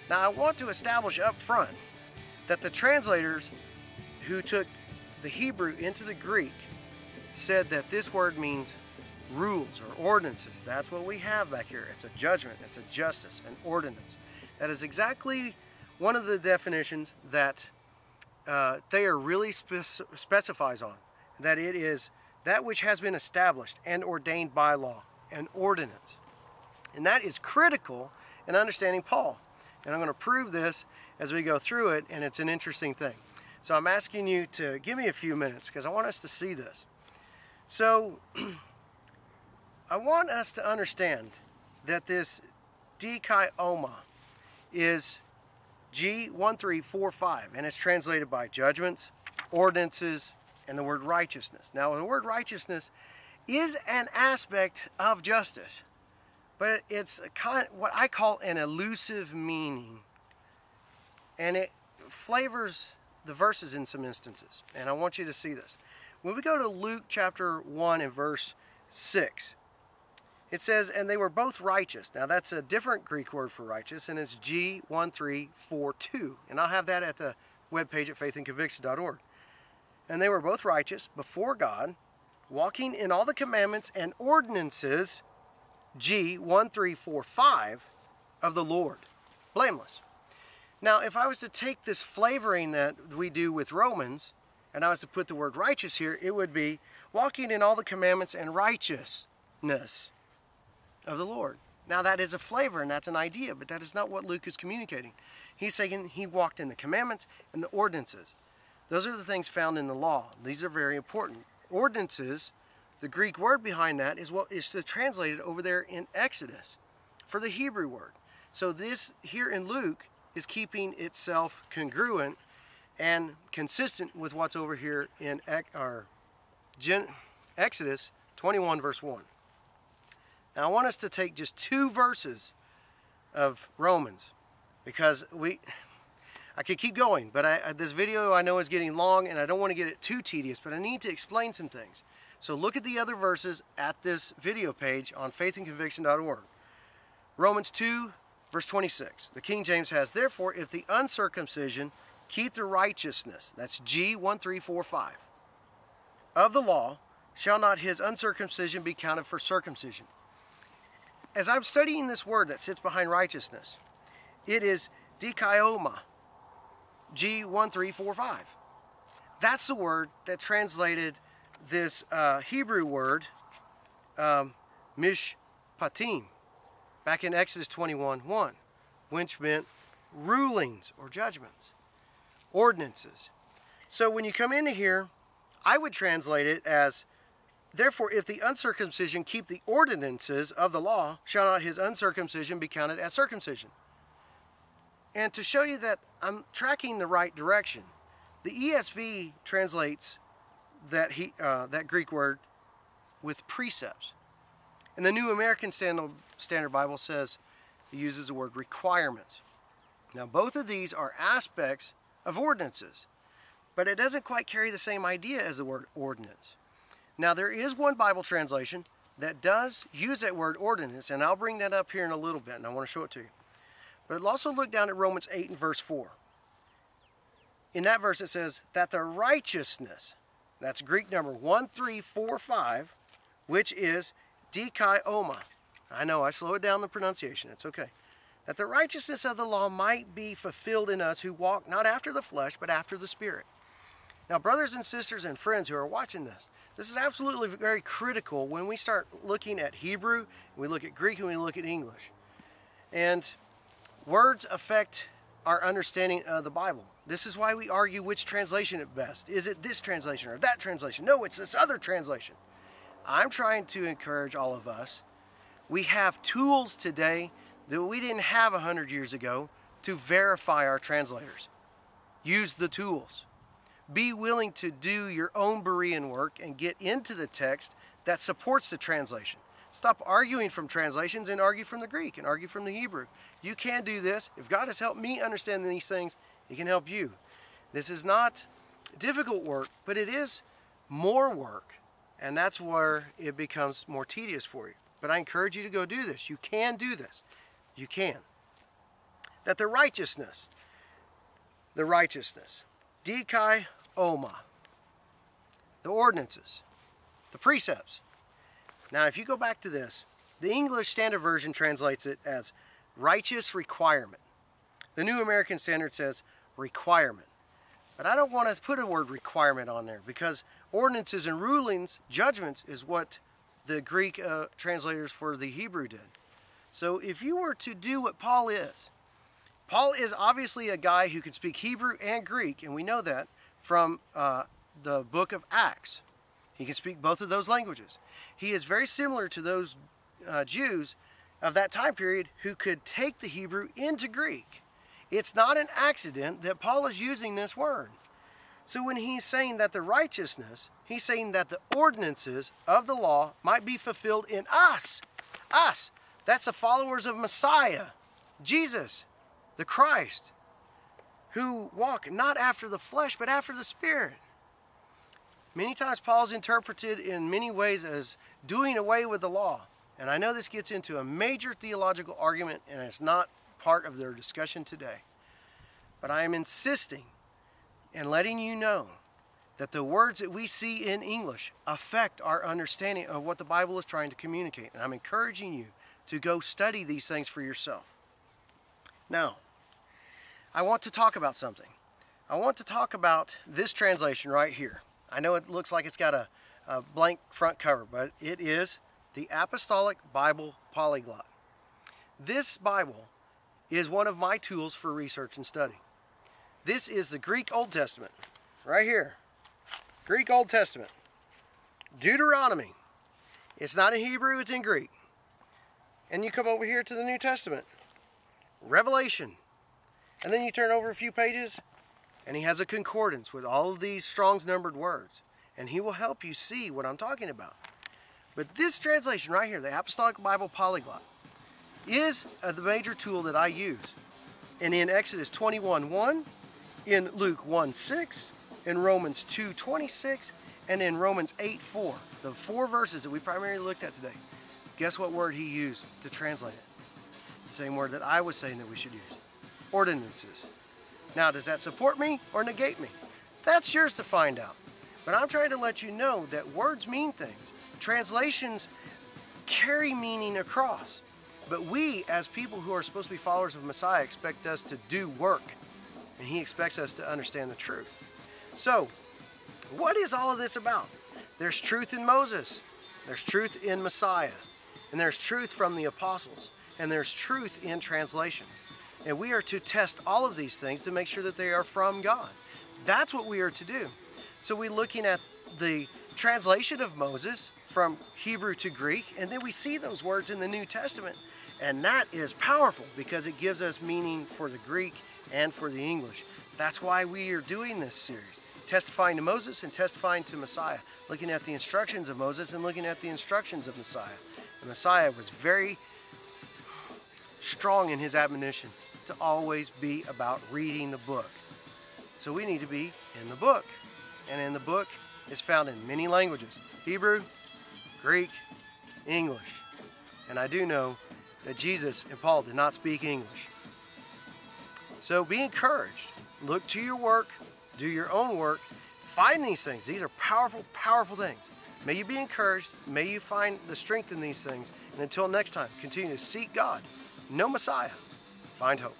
Now, I want to establish up front that the translators who took the Hebrew into the Greek said that this word means rules or ordinances. That's what we have back here. It's a judgment, it's a justice, an ordinance. That is exactly one of the definitions that Thayer really specifies on. That it is that which has been established and ordained by law, an ordinance. And that is critical in understanding Paul. And I'm going to prove this as we go through it, and it's an interesting thing. So I'm asking you to give me a few minutes because I want us to see this. So I want us to understand that this dikaioma is G1345, and it's translated by judgments, ordinances, and the word righteousness. Now, the word righteousness is an aspect of justice, but it's what I call an elusive meaning, and it flavors the verses in some instances, and I want you to see this. When we go to Luke chapter 1 and verse 6, it says, and they were both righteous. Now that's a different Greek word for righteous, and it's G1342. And I'll have that at the webpage at faithandconviction.org. And they were both righteous before God, walking in all the commandments and ordinances, G1345, of the Lord. Blameless. Now, if I was to take this flavoring that we do with Romans, and I was to put the word righteous here, it would be walking in all the commandments and righteousness of the Lord. Now that is a flavor and that's an idea, but that is not what Luke is communicating. He's saying he walked in the commandments and the ordinances. Those are the things found in the law. These are very important. Ordinances, the Greek word behind that is what is translated over there in Exodus for the Hebrew word. So this here in Luke is keeping itself congruent and consistent with what's over here in Exodus 21 verse 1. Now I want us to take just 2 verses of Romans because I could keep going, but this video I know is getting long and I don't want to get it too tedious, but I need to explain some things. So look at the other verses at this video page on faithandconviction.org. Romans 2 verse 26. The King James has, therefore, if the uncircumcision keep the righteousness, that's G1345, of the law, shall not his uncircumcision be counted for circumcision? As I'm studying this word that sits behind righteousness, it is dikaioma, G1345. That's the word that translated this Hebrew word, Mishpatim, back in Exodus 21:1, which meant rulings or judgments, ordinances. So when you come into here, I would translate it as, therefore, if the uncircumcision keep the ordinances of the law, shall not his uncircumcision be counted as circumcision? And to show you that I'm tracking the right direction, the ESV translates that Greek word with precepts. And the New American Standard Bible says it uses the word requirements. Now both of these are aspects of ordinances, but it doesn't quite carry the same idea as the word ordinance. Now there is one Bible translation that does use that word ordinance, and I'll bring that up here in a little bit, and I want to show it to you. But also look down at Romans 8 and verse 4. In that verse it says that the righteousness, that's Greek number 1345, which is dikaioma. I know, I slow it down the pronunciation, it's okay. That the righteousness of the law might be fulfilled in us who walk not after the flesh, but after the Spirit. Now, brothers and sisters and friends who are watching this is absolutely very critical when we start looking at Hebrew, we look at Greek, and we look at English. And words affect our understanding of the Bible. This is why we argue which translation is best. Is it this translation or that translation? No, it's this other translation. I'm trying to encourage all of us. We have tools today that we didn't have 100 years ago to verify our translators. Use the tools. Be willing to do your own Berean work and get into the text that supports the translation. Stop arguing from translations and argue from the Greek and argue from the Hebrew. You can do this. If God has helped me understand these things, He can help you. This is not difficult work, but it is more work. And that's where it becomes more tedious for you. But I encourage you to go do this. You can do this. You can. that the righteousness, dikai oma, the ordinances, the precepts. Now, if you go back to this, the English Standard Version translates it as righteous requirement. The New American Standard says requirement. But I don't want to put a word requirement on there, because ordinances and rulings, judgments, is what the Greek translators for the Hebrew did. So if you were to do what Paul is obviously a guy who can speak Hebrew and Greek, and we know that from the book of Acts. He can speak both of those languages. He is very similar to those Jews of that time period who could take the Hebrew into Greek. It's not an accident that Paul is using this word. So when he's saying that the righteousness, he's saying that the ordinances of the law might be fulfilled in us. Us. That's the followers of Messiah, Jesus, the Christ, who walk not after the flesh, but after the Spirit. Many times Paul is interpreted in many ways as doing away with the law. And I know this gets into a major theological argument, and it's not part of their discussion today. But I am insisting and letting you know that the words that we see in English affect our understanding of what the Bible is trying to communicate. And I'm encouraging you to go study these things for yourself. Now, I want to talk about something. I want to talk about this translation right here. I know it looks like it's got a blank front cover, but it is the Apostolic Bible Polyglot. This Bible is one of my tools for research and study. This is the Greek Old Testament, right here. Greek Old Testament. Deuteronomy. It's not in Hebrew, it's in Greek. And you come over here to the New Testament. Revelation. And then you turn over a few pages, and he has a concordance with all of these Strong's numbered words. And he will help you see what I'm talking about. But this translation right here, the Apostolic Bible Polyglot, is the major tool that I use. And in Exodus 21:1, in Luke 1:6, in Romans 2:26, and in Romans 8:4, the 4 verses that we primarily looked at today, guess what word he used to translate it? The same word that I was saying that we should use. Ordinances. Now, does that support me or negate me? That's yours to find out. But I'm trying to let you know that words mean things. Translations carry meaning across. But we, as people who are supposed to be followers of Messiah, expect us to do work. And he expects us to understand the truth. So, what is all of this about? There's truth in Moses. There's truth in Messiah. And there's truth from the apostles. And there's truth in translation. And we are to test all of these things to make sure that they are from God. That's what we are to do. So we're looking at the translation of Moses from Hebrew to Greek, and then we see those words in the New Testament. And that is powerful because it gives us meaning for the Greek and for the English. That's why we are doing this series. Testifying to Moses and testifying to Messiah. Looking at the instructions of Moses and looking at the instructions of Messiah. And Messiah was very strong in his admonition to always be about reading the book. So we need to be in the book. And in the book is found in many languages. Hebrew, Greek, English. And I do know that Jesus and Paul did not speak English. So be encouraged. Look to your work. Do your own work. Find these things. These are powerful, powerful things. May you be encouraged. May you find the strength in these things. And until next time, continue to seek God. Know Messiah. Find hope.